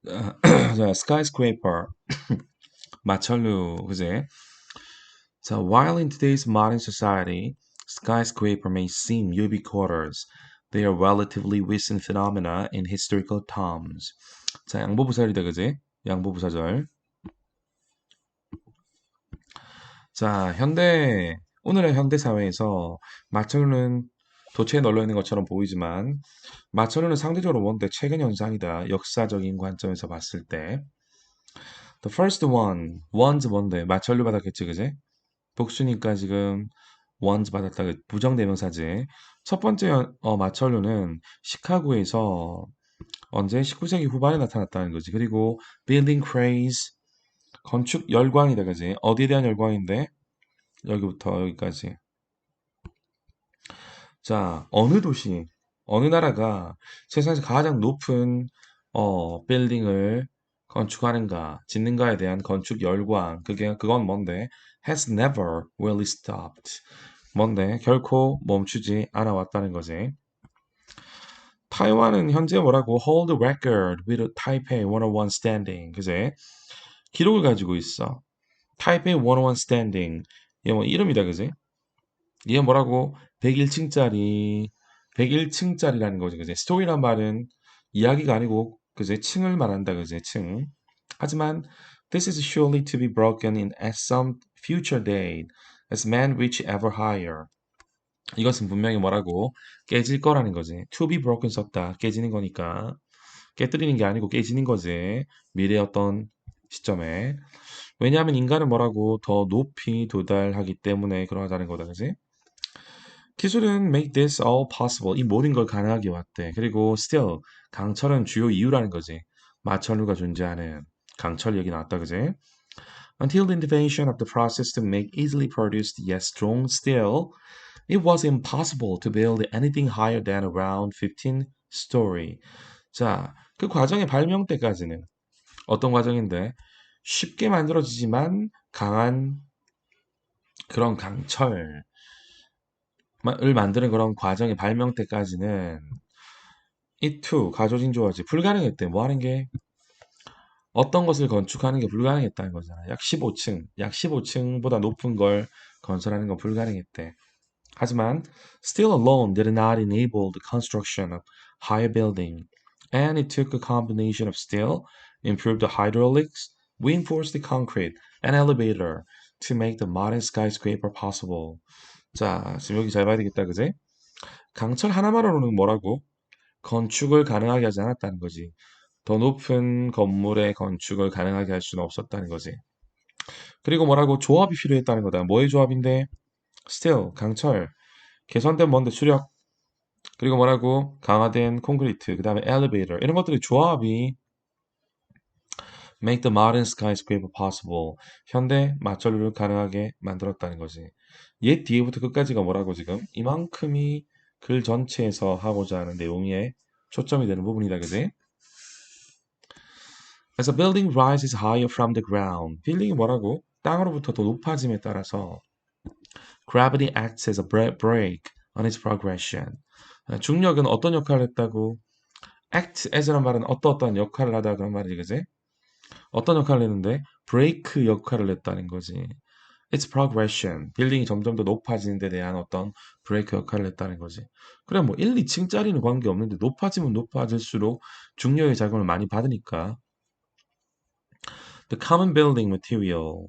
자, skyscraper, 마천루, 그제? 자, while in today's modern society, skyscraper may seem ubiquitous, they are relatively recent phenomena in historical terms. 자, 양보부사절이다, 그지? 양보부사절. 자, 오늘의 현대 사회에서 마천루는 도처에 널려 있는 것처럼 보이지만, 마천루는 상대적으로 뭔데 최근 현상이다. 역사적인 관점에서 봤을 때. The first one's 뭔데? 마천루 받았겠지, 그지? 복수니까 지금 once 받았다. 부정대명사지. 첫 번째 마천루는 시카고에서 언제 19세기 후반에 나타났다는 거지. 그리고 building craze, 건축 열광이다, 그지? 어디에 대한 열광인데? 여기부터 여기까지. 자, 어느 도시, 어느 나라가 세상에서 가장 높은 빌딩을 건축하는가, 짓는가에 대한 건축 열광, 그건 뭔데? has never really stopped. 뭔데? 결코 멈추지 않아 왔다는 거지. 타이완은 현재 뭐라고? hold the record with Taipei 101 standing. 그제? 기록을 가지고 있어. 타이페이 101 standing. 얘 뭐 이름이다, 그지? 얘 뭐라고? 101층짜리, 101층짜리라는 거지, 그지? 스토리란 말은 이야기가 아니고, 그지? 층을 말한다, 그지? 층. 하지만, this is surely to be broken in at some future date, as men reach ever higher. 이것은 분명히 뭐라고? 깨질 거라는 거지. to be broken 썼다. 깨지는 거니까. 깨뜨리는 게 아니고 깨지는 거지. 미래의 어떤 시점에. 왜냐하면 인간은 뭐라고? 더 높이 도달하기 때문에 그러하다는 거다, 그지? 기술은 make this all possible. 이 모든 걸 가능하게 왔대. 그리고 still 강철은 주요 이유라는 거지. 마천루가 존재하는 강철 얘기 나왔다, 그지? Until the invention of the process to make easily produced yet strong steel, it was impossible to build anything higher than around 15 story. 자, 그 과정의 발명 때까지는 어떤 과정인데 쉽게 만들어지지만 강한 그런 강철을 만드는 그런 과정의 발명 때까지는 이 t 가조진조어지 불가능했대. 뭐 하는 게 어떤 것을 건축하는 게 불가능했다는 거잖아. 약 15층보다 높은 걸 건설하는 건 불가능했대. 하지만 still alone did not enable the construction of higher building, and it took a combination of steel, improved the hydraulics, reinforced the concrete, and elevator to make the modern skyscraper possible. 자, 지금 여기 잘 봐야 되겠다, 그지? 강철 하나만으로는 뭐라고? 건축을 가능하게 하지 않았다는 거지. 더 높은 건물의 건축을 가능하게 할 수는 없었다는 거지. 그리고 뭐라고? 조합이 필요했다는 거다. 뭐의 조합인데? 스틸, 강철, 개선된 뭔데 수력, 그리고 뭐라고? 강화된 콘크리트, 그 다음에 엘리베이터 이런 것들의 조합이 make the modern skyscraper possible. 현대 마천루를 가능하게 만들었다는 거지. 옛 뒤에부터 끝까지가 뭐라고 지금? 이만큼이 글 전체에서 하고자 하는 내용에 초점이 되는 부분이다, 그지? As a building rises higher from the ground, 빌딩이 뭐라고? 땅으로부터 더 높아짐에 따라서 gravity acts as a brake on its progression. 중력은 어떤 역할을 했다고? act as란 말은 어떠한 역할을 하다 그런 말이지, 그지? 어떤 역할을 했는데? 브레이크 역할을 했다는 거지. Its progression. 빌딩이 점점 더 높아지는 데 대한 어떤 브레이크 역할을 했다는 거지. 그래, 뭐 1, 2층짜리는 관계없는데 높아지면 높아질수록 중력의 작용을 많이 받으니까. The common building material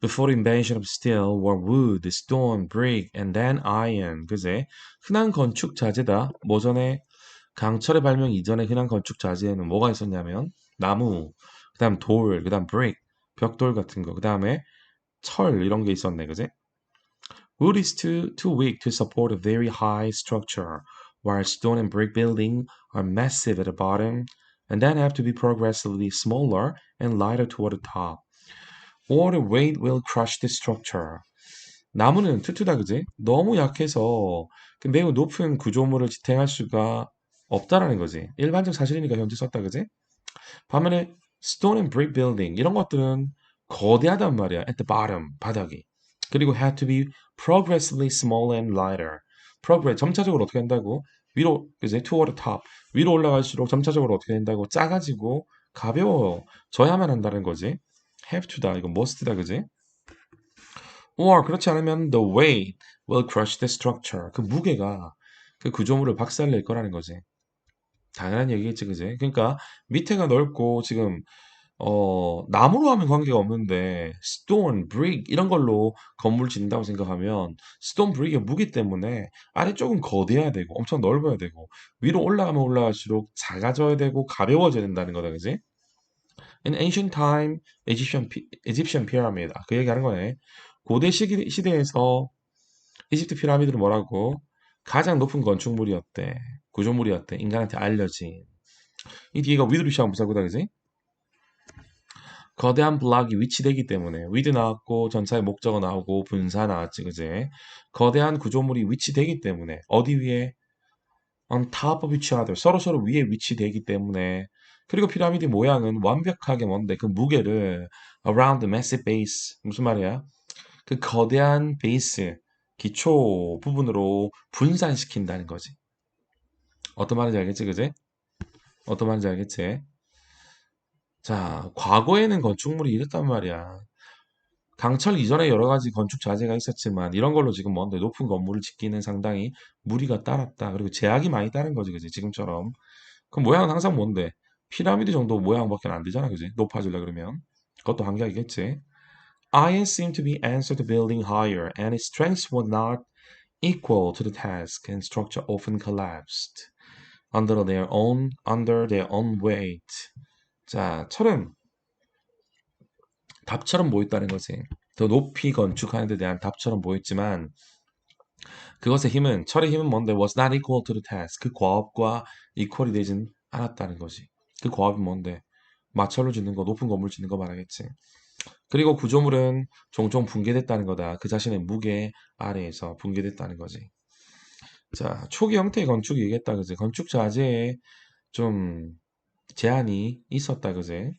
before the invention of steel were wood, stone, brick, and then iron. 그제? 흔한 건축 자재다. 뭐 전에 강철의 발명 이전에 흔한 건축 자재에는 뭐가 있었냐면 나무, 그다음 돌, 그다음 brick, 벽돌 같은 거, 그다음에 철 이런 게 있었네, 그제? Wood is too weak to support a very high structure, while stone and brick building are massive at the bottom and then have to be progressively smaller and lighter toward the top. Or the weight will crush the structure. 나무는 튼튼하다, 그지? 너무 약해서 그 매우 높은 구조물을 지탱할 수가 없다라는 거지. 일반적 사실이니까 현재 썼다, 그지? 반면에 stone and brick building 이런 것들은 거대하단 말이야. At the bottom, 바닥이. 그리고 had to be progressively smaller and lighter. 점차적으로 어떻게 된다고? 위로, 그지? Toward the top. 위로 올라갈수록 점차적으로 어떻게 된다고? 작아지고 가벼워져야만 한다는 거지. have to다. 이거 must다. 그지? or 그렇지 않으면 the weight will crush the structure. 그 무게가 그 구조물을 박살낼 거라는 거지. 당연한 얘기겠지, 그지? 그러니까 밑에가 넓고 지금 나무로 하면 관계가 없는데 stone, brick 이런 걸로 건물 짓는다고 생각하면 stone, brick의 무게 때문에 아래쪽은 거대해야 되고 엄청 넓어야 되고 위로 올라가면 올라갈수록 작아져야 되고 가벼워져야 된다는 거다, 그지? In ancient time, Egyptian pyramid. 그 얘기하는 거네. 고대 시대에서 이집트 피라미드는 뭐라고? 가장 높은 건축물이었대. 구조물이었대. 인간한테 알려진. 이 뒤에가 위드로 시작한 부사구다, 그지? 거대한 블락이 위치되기 때문에 위드 나왔고 전차의 목적어 나오고 분사 나왔지, 그지? 거대한 구조물이 위치되기 때문에 어디 위에? On top of each other. 서로 위에 위치되기 때문에 그리고 피라미드 모양은 완벽하게 뭔데 그 무게를 around the massive base. 무슨 말이야? 그 거대한 베이스, 기초 부분으로 분산시킨다는 거지. 어떤 말인지 알겠지, 그지? 어떤 말인지 알겠지? 자, 과거에는 건축물이 이랬단 말이야. 강철 이전에 여러 가지 건축 자재가 있었지만 이런 걸로 지금 뭔데 높은 건물을 짓기는 상당히 무리가 따랐다. 그리고 제약이 많이 따른 거지, 그지? 지금처럼. 그럼 모양은 항상 뭔데? 피라미드 정도 모양밖에 안 되잖아, 그지? 높아지려 그러면. 그것도 한계이겠지. Iron seemed to be answered to building higher, and its strengths were not equal to the task, and structure often collapsed under their own weight. 자, 철은 답처럼 보였다는 거지. 더 높이 건축하는 데 대한 답처럼 보였지만 철의 힘은 뭔데? Was not equal to the task. 그 과업과 이퀄이 되진 않았다는 거지. 그 과업이 뭔데? 마철을 짓는 거, 높은 건물 짓는 거 말하겠지. 그리고 구조물은 종종 붕괴됐다는 거다. 그 자신의 무게 아래에서 붕괴됐다는 거지. 자, 초기 형태의 건축 얘기했다, 그지? 건축 자재에 좀 제한이 있었다, 그지?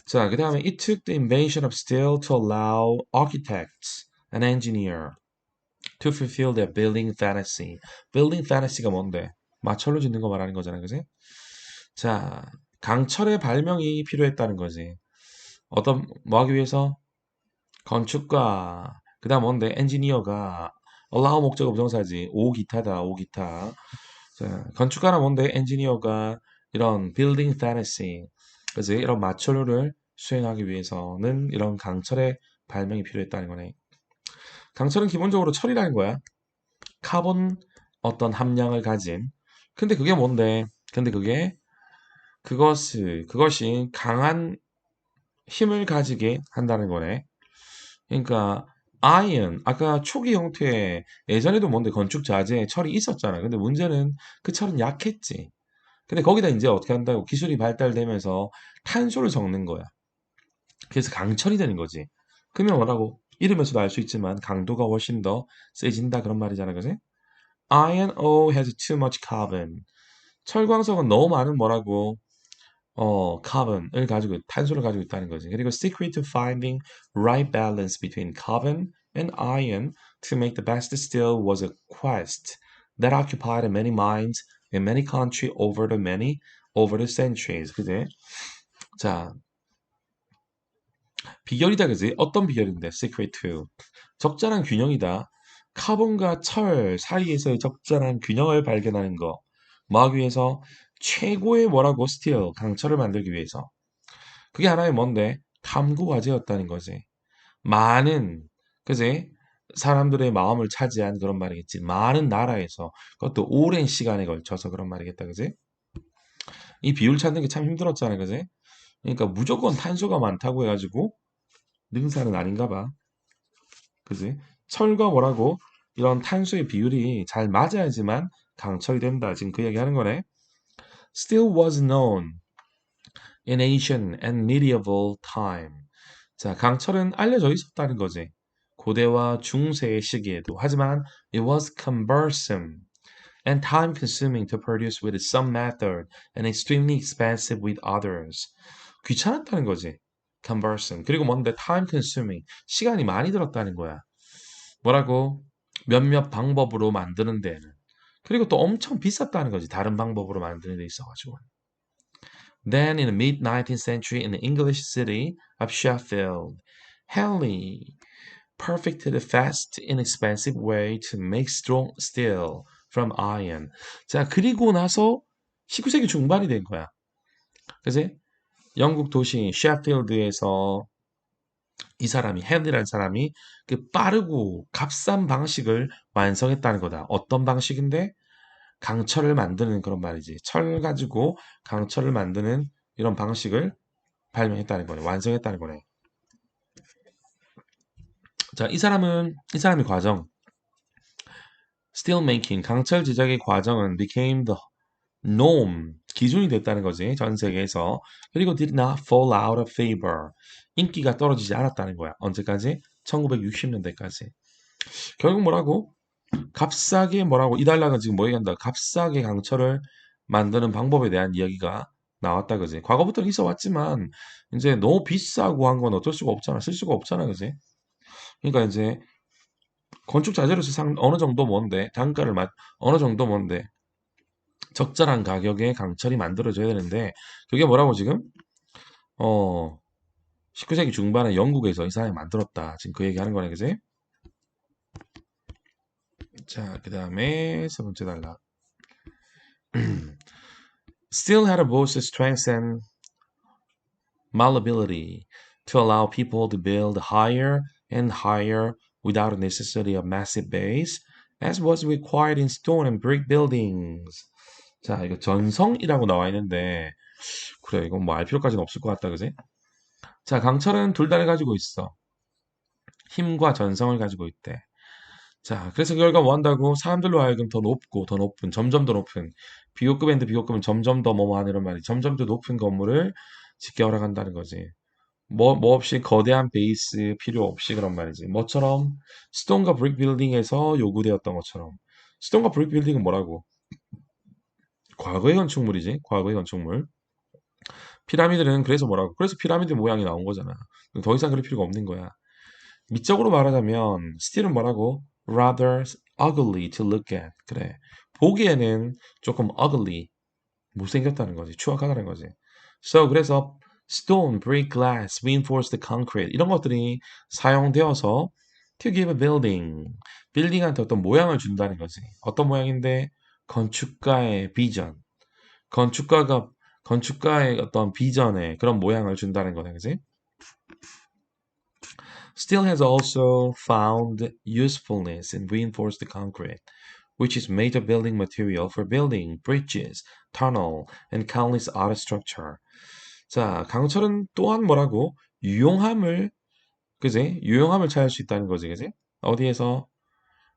자, 그 다음에 it took the invention of steel to allow architects and engineer to fulfill their building fantasy. building fantasy가 뭔데? 마철로 짓는 거 말하는 거잖아, 그지? 자, 강철의 발명이 필요했다는 거지. 뭐 하기 위해서? 건축가, 그 다음 뭔데? 엔지니어가, allow 목적어 부정사지. 오기타다, 오기타. 자, 건축가나 뭔데? 엔지니어가 이런 building fantasy, 그지? 이런 마철을 수행하기 위해서는 이런 강철의 발명이 필요했다는 거네. 강철은 기본적으로 철이라는 거야. 카본 어떤 함량을 가진. 근데 그게 뭔데? 근데 그것이 강한 힘을 가지게 한다는 거네. 그러니까 아까 초기 형태 예전에도 뭔데 건축 자재에 철이 있었잖아. 근데 문제는 그 철은 약했지. 근데 거기다 이제 어떻게 한다고 기술이 발달되면서 탄소를 섞는 거야. 그래서 강철이 되는 거지. 그러면 뭐라고? 이름에서도 알 수 있지만 강도가 훨씬 더 세진다 그런 말이잖아, 그지? Iron ore has too much carbon. 철광석은 너무 많은 뭐라고? carbon을 가지고 탄소를 가지고 있다는 거지. 그리고 secret to finding right balance between carbon and iron to make the best steel was a quest that occupied many minds in many countries over the centuries. 그지? 자, 비결이다, 그지? 어떤 비결인데? secret to 적절한 균형이다. 카본과 철 사이에서의 적절한 균형을 발견하는 거. 뭐 하기 위해서? 최고의 뭐라고? 스틸, 강철을 만들기 위해서. 그게 하나의 뭔데? 탐구 과제였다는 거지. 많은, 그지? 사람들의 마음을 차지한 그런 말이겠지. 많은 나라에서, 그것도 오랜 시간에 걸쳐서 그런 말이겠다, 그지? 이 비율 찾는 게 참 힘들었잖아, 그지? 그러니까 무조건 탄소가 많다고 해가지고 능사는 아닌가 봐. 그지? 철과 뭐라고? 이런 탄소의 비율이 잘 맞아야지만 강철이 된다. 지금 그 얘기 하는 거네. Still was known in ancient and medieval time. 자, 강철은 알려져 있었다는 거지. 고대와 중세의 시기에도. 하지만 it was cumbersome and time consuming to produce with some method and extremely expensive with others. 귀찮았다는 거지. cumbersome. 그리고 뭔데 time consuming. 시간이 많이 들었다는 거야. 뭐라고? 몇몇 방법으로 만드는 데는. 그리고 또 엄청 비쌌다는 거지. 다른 방법으로 만드는 데 있어가지고. Then in the mid-19th century in the English city of Sheffield, Henley perfected a fast, inexpensive way to make strong steel from iron. 자, 그리고 나서 19세기 중반이 된 거야. 그지? 영국 도시 셰필드에서 이 사람이 헨리라는 사람이 그 빠르고 값싼 방식을 완성했다는 거다. 어떤 방식인데? 강철을 만드는 그런 말이지. 철 가지고 강철을 만드는 이런 방식을 발명했다는 거네. 완성했다는 거네. 자, 이 사람의 과정, steel making, 강철 제작의 과정은 became the norm, 기준이 됐다는 거지. 전 세계에서. 그리고 did not fall out of favor, 인기가 떨어지지 않았다는 거야. 언제까지? 1960년대까지. 결국 뭐라고? 값싸게 뭐라고? 이달락은 지금 뭐 얘기한다? 값싸게 강철을 만드는 방법에 대한 이야기가 나왔다, 그지? 과거부터 있어 왔지만, 이제 너무 비싸고 한 건 어쩔 수가 없잖아. 쓸 수가 없잖아, 그지? 그러니까 이제 건축 자재로서 어느 정도 뭔데, 어느 정도 뭔데, 적절한 가격에 강철이 만들어져야 되는데, 그게 뭐라고 지금? 어, 19세기 중반에 영국에서 이 사람이 만들었다. 지금 그 얘기 하는 거네, 그지? 자, 그 다음에 세 번째 단락. Still had both strength and malleability to allow people to build higher and higher without a necessity of massive base, as was required in stone and brick buildings. 자, 이거 전성이라고 나와 있는데, 그래, 이건 뭐 알 필요까지는 없을 것 같다, 그지? 자, 강철은 둘 다를 가지고 있어. 힘과 전성을 가지고 있대. 자, 그래서 그 결과 뭐 한다고? 사람들로 하여금 더 높고, 더 높은, 점점 더 높은, 비호급인데 비호급은 점점 더 뭐뭐 하는 이런 말이, 점점 더 높은 건물을 짓게 허락한다는 거지. 뭐 없이 거대한 베이스 필요 없이 그런 말이지. 뭐처럼? 스톤과 브릭 빌딩에서 요구되었던 것처럼. 스톤과 브릭 빌딩은 뭐라고? 과거의 건축물이지. 과거의 건축물. 피라미드는 그래서 뭐라고? 그래서 피라미드 모양이 나온 거잖아. 더 이상 그럴 필요가 없는 거야. 미적으로 말하자면 스틸은 뭐라고? Rather ugly to look at. 그래. 보기에는 조금 ugly, 못생겼다는 거지. 추악하다는 거지. So 그래서 stone, brick, glass, reinforced concrete 이런 것들이 사용되어서 to give a building, 빌딩한테 어떤 모양을 준다는 거지. 어떤 모양인데? 건축가의 비전. 건축가가 건축가의 어떤 비전에 그런 모양을 준다는 거네, 그지? Steel has also found usefulness in reinforced concrete, which is major building material for building bridges, tunnel, and countless other structure. 자, 강철은 또한 뭐라고? 유용함을, 그지? 유용함을 찾을 수 있다는 거지, 그지? 어디에서?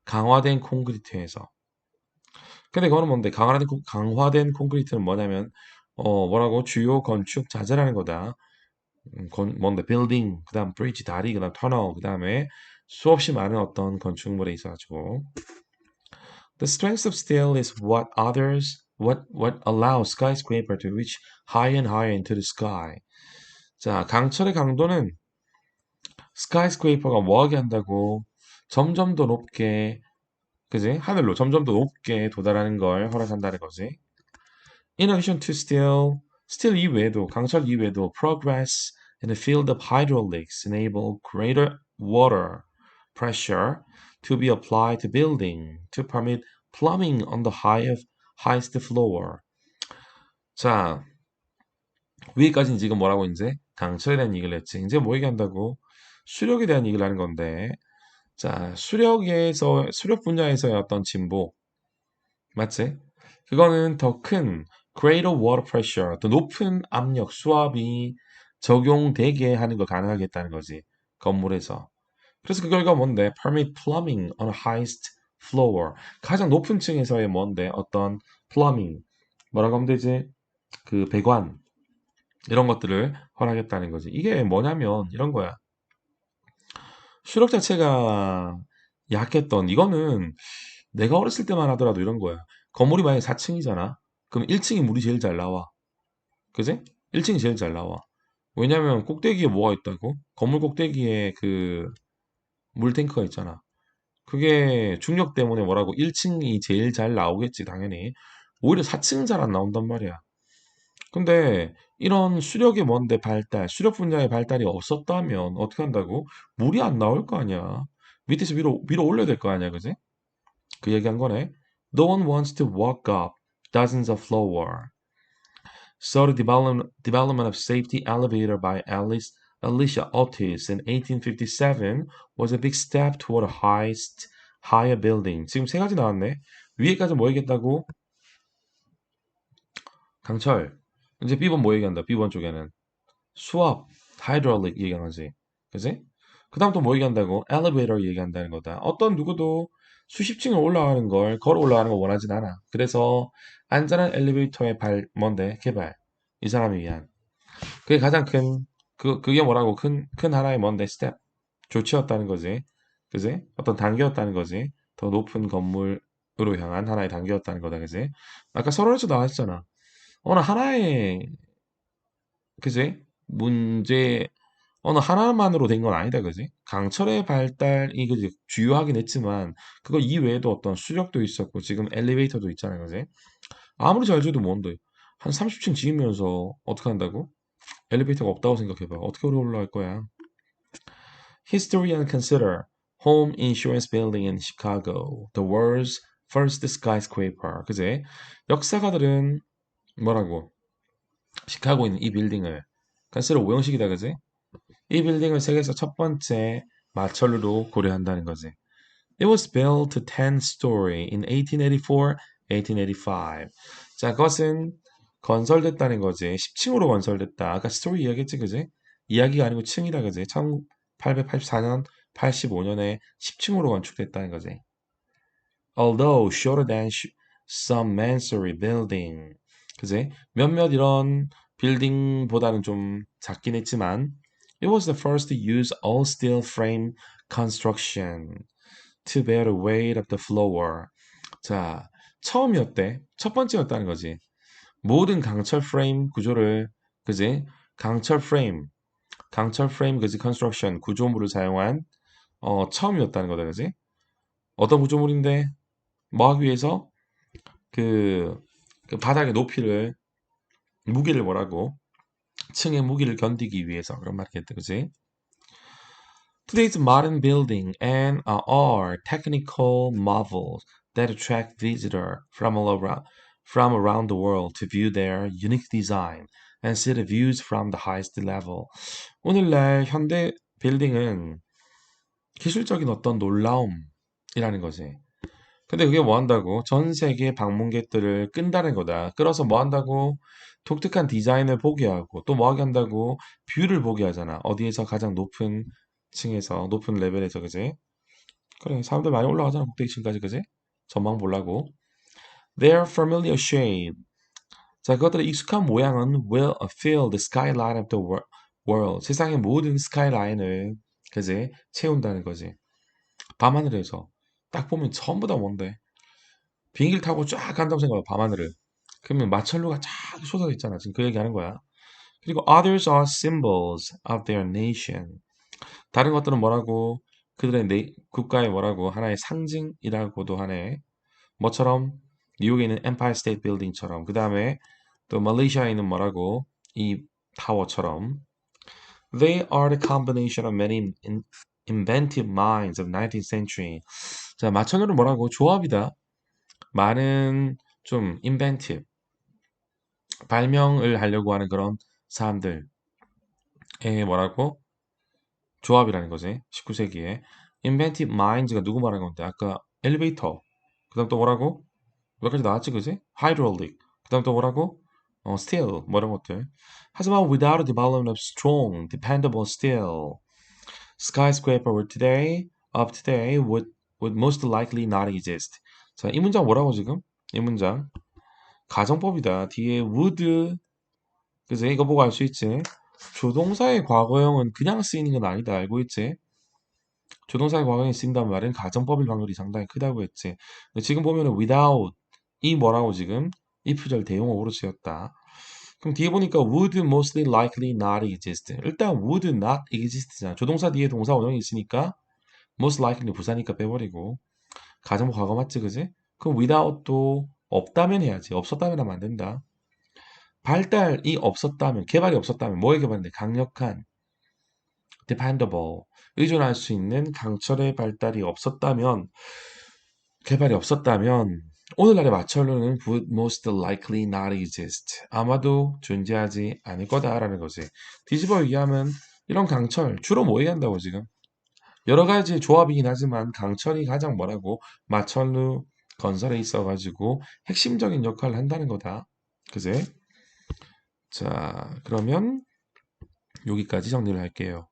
강화된 콘크리트에서. 근데 그거는 뭔데? 강화된 콘크리트는 뭐냐면, 뭐라고? 주요 건축 자재라는 거다. 뭔데? 빌딩, 그 다음 브리지, 다리, 그 다음 터널, 그 다음에 수없이 많은 어떤 건축물에 있어가지고. The strength of steel is what allows skyscraper to reach higher and higher into the sky. 자, 강철의 강도는 스카이스크레이퍼가 뭐하게 한다고? 점점 더 높게, 그지? 하늘로 점점 더 높게 도달하는 걸 허락한다는 거지. In addition to steel 이외에도, 강철 이외에도 progress in the field of hydraulics enable greater water pressure to be applied to building to permit plumbing on the highest floor. 자, 위에까지는 지금 뭐라고 이제 강철에 대한 얘기를 했지. 이제 뭐 얘기한다고? 수력에 대한 얘기를 하는 건데, 자, 수력 분야에서의 어떤 진보, 맞지? 그거는 더 큰 greater water pressure, 더 높은 압력, 수압이 적용되게 하는 걸 가능하게 했다는 거지. 건물에서. 그래서 그 결과 뭔데? Permit plumbing on the highest floor. 가장 높은 층에서의 뭔데? 어떤 plumbing. 뭐라고 하면 되지? 그 배관. 이런 것들을 허락했다는 거지. 이게 뭐냐면 이런 거야. 수력 자체가 약했던 이거는 내가 어렸을 때만 하더라도 이런 거야. 건물이 만약에 4층이잖아. 그럼 1층이 물이 제일 잘 나와. 그지? 1층이 제일 잘 나와. 왜냐면 꼭대기에 뭐가 있다고? 건물 꼭대기에 그 물탱크가 있잖아. 그게 중력 때문에 뭐라고 1층이 제일 잘 나오겠지, 당연히. 오히려 4층은 잘 안 나온단 말이야. 근데 이런 수력의 뭔데 발달, 수력 분야의 발달이 없었다면 어떻게 한다고? 물이 안 나올 거 아니야. 밑에서 위로 올려야 될 거 아니야, 그지? 그 얘기한 거네. No one wants to walk up dozens of floor. So the development of safety elevator by Alicia Otis in 1857 was a big step toward a higher building. 지금 세 가지 나왔네. 위에까지 뭐 얘기했다고? 강철. 이제 B번 뭐 얘기한다? B번 쪽에는. 수압, hydraulic 얘기하지. 그지? 그 다음 또 뭐 얘기한다고? elevator 얘기한다는 거다. 어떤 누구도 수십 층을 올라가는 걸, 걸어 올라가는 걸 원하진 않아. 그래서 안전한 엘리베이터의 뭔데? 개발. 이 사람을 위한. 그게 가장 그게 뭐라고? 큰 하나의 뭔데? 스텝. 조치였다는 거지. 그지? 어떤 단계였다는 거지. 더 높은 건물으로 향한 하나의 단계였다는 거다. 그지? 아까 서론에서 나왔잖아. 어느 하나의, 그지? 문제, 어느 하나만으로 된 건 아니다, 그지? 강철의 발달이 그지 주요하긴 했지만 그거 이외에도 어떤 수력도 있었고 지금 엘리베이터도 있잖아요, 그지? 아무리 잘 지어도 뭔데 한 30층 지으면서 어떻게 한다고? 엘리베이터가 없다고 생각해봐. 어떻게 올라갈 거야? History and consider Home Insurance Building in Chicago, the world's first skyscraper. 그지? 역사가들은 뭐라고? 시카고에 있는 이 빌딩을 consider 오형식이다, 그지? 이 빌딩을 세계에서 첫 번째 마철루로 고려한다는 거지. It was built to 10-story in 1884, 1885. 자, 그것은 건설됐다는 거지. 10층으로 건설됐다. 아까 스토리 이야기했지, 그지? 이야기가 아니고 층이다, 그지? 1884년, 85년에 10층으로 건축됐다는 거지. Although shorter than some Mansory building. 그지? 몇몇 이런 빌딩보다는 좀 작긴 했지만 It was the first to use all steel frame construction to bear the weight of the floor. 자, 처음이었대. 첫 번째였다는 거지. 모든 강철 프레임 구조를, 그지? 강철 프레임, 그지? 컨스트럭션 구조물을 사용한 처음이었다는 거다, 그지? 어떤 구조물인데 뭐 하기 위해서 그, 그 바닥의 높이를 무게를 뭐라고? 층의 무게를 견디기 위해서 그런 말이겠다, 그지? Today's modern building and are technical marvels that attract visitors from around the world to view their unique design and see the views from the highest level. 오늘날 현대 빌딩은 기술적인 어떤 놀라움이라는 거지. 근데 그게 뭐 한다고? 전 세계 방문객들을 끈다는 거다. 끌어서 뭐 한다고? 독특한 디자인을 보게 하고 또 뭐 하게 한다고? 뷰를 보게 하잖아. 어디에서 가장 높은 층에서 높은 레벨에서 그지? 그래 사람들 많이 올라가잖아 꼭대기층까지 그지? 전망 보려고. Their familiar shape. 자 그것들의 익숙한 모양은 will fill the skyline of the world. 세상의 모든 스카이라인을 그지? 채운다는 거지. 밤하늘에서 딱 보면 전부 다 뭔데? 비행기를 타고 쫙 간다고 생각해 밤하늘을. 그러면 마천루가 쫙 쏟아져 있잖아. 지금 그 얘기하는 거야. 그리고 others are symbols of their nation. 다른 것들은 뭐라고? 그들의 국가의 뭐라고? 하나의 상징이라고도 하네. 뭐처럼? 뉴욕에 있는 엠파이어 스테이트 빌딩처럼. 그 다음에 또 말레이시아에 있는 뭐라고? 이 타워처럼. They are the combination of many inventive minds of 19th century. 자, 마천루는 뭐라고? 조합이다. 많은 좀 inventive, 발명을 하려고 하는 그런 사람들의 뭐라고? 조합이라는 거지. 19세기에. inventive minds가 누구 말하는 건데? 아까 엘리베이터. 그 다음 또 뭐라고? 몇 가지 나왔지, 그지? hydraulic. 그 다음 또 뭐라고? steel. 뭐 이런 것들. 하지만 without a development of strong, dependable steel, skyscraper of today would most likely not exist. 자, 이 문장 뭐라고 지금? 이 문장. 가정법이다. 뒤에 would, 그지? 이거 보고 알 수 있지? 조동사의 과거형은 그냥 쓰이는 건 아니다. 알고 있지? 조동사의 과거형이 쓰인다는 말은 가정법일 확률이 상당히 크다고 했지. 근데 지금 보면은 without 이 뭐라고 지금 if절 대용어로 쓰였다. 그럼 뒤에 보니까 would mostly likely not exist. 일단 would not exist잖아. 조동사 뒤에 동사 원형이 있으니까 most likely 부사니까 빼버리고 가정법 과거 맞지 그지? 그럼 without도 없다면 해야지. 없었다면 하면 안 된다. 발달이 없었다면, 개발이 없었다면, 뭐의 개발인데? 강력한, dependable, 의존할 수 있는 강철의 발달이 없었다면, 개발이 없었다면, 오늘날의 마철로는 would most likely not exist. 아마도 존재하지 않을 거다라는 거지. 뒤집어 얘기하면 이런 강철, 주로 뭐 얘기한다고 지금? 여러 가지 조합이긴 하지만 강철이 가장 뭐라고? 마철로 건설에 있어가지고 핵심적인 역할을 한다는 거다. 그제? 자, 그러면 여기까지 정리를 할게요.